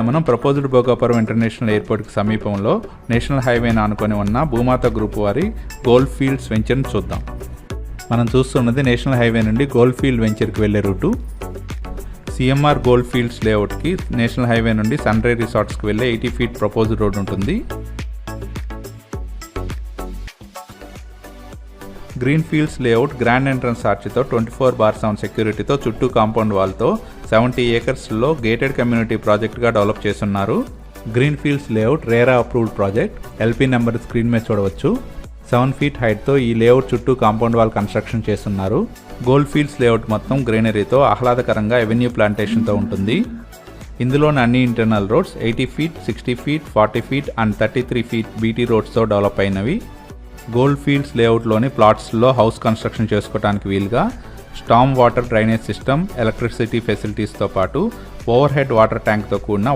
మనం proposed Bhogapuram international ఎయిర్పోర్ట్కి సమీపంలో నేషనల్ హైవేని ఆనుకొని ఉన్న భూమాత గ్రూప్ వారి గోల్డ్ ఫీల్డ్స్ వెంచర్ని చూద్దాం. మనం చూస్తున్నది నేషనల్ హైవే నుండి గోల్డ్ ఫీల్డ్ వెంచర్కి వెళ్ళే రూటు. సిఎంఆర్ గోల్డ్ ఫీల్డ్స్ లేఅవుట్కి నేషనల్ హైవే నుండి సన్ రైజ్ రిసార్ట్స్కి వెళ్ళే 80 ఫీట్ ప్రపోజ్డ్ రోడ్ ఉంటుంది. Green fields layout grand entrance ఆర్చ్తో 24/7 సెక్యూరిటీతో చుట్టూ కాంపౌండ్ వాల్తో 70 ఏకర్స్లో గేటెడ్ కమ్యూనిటీ ప్రాజెక్ట్గా డెవలప్ చేస్తున్నారు. Green fields layout RERA approved project. LP number screen మీద చూడవచ్చు. 7 ఫీట్ హైట్తో ఈ లేఅవుట్ చుట్టూ కాంపౌండ్ వాల్ కన్స్ట్రక్షన్ చేస్తున్నారు. గోల్డ్ ఫీల్డ్స్ లేఅవుట్ మొత్తం గ్రీనరీతో ఆహ్లాదకరంగా ఎవెన్యూ ప్లాంటేషన్తో ఉంటుంది. ఇందులోని అన్ని internal roads 80 feet, 60 feet, 40 feet and 33 feet BT రోడ్స్తో డెవలప్ అయినవి. గోల్డ్ ఫీల్డ్స్ లేఅవుట్లోని ప్లాట్స్లో హౌస్ కన్స్ట్రక్షన్ చేసుకోవడానికి వీలుగా storm water drainage system, electricity ఫెసిలిటీస్తో పాటు ఓవర్ హెడ్ వాటర్ ట్యాంక్తో కూడిన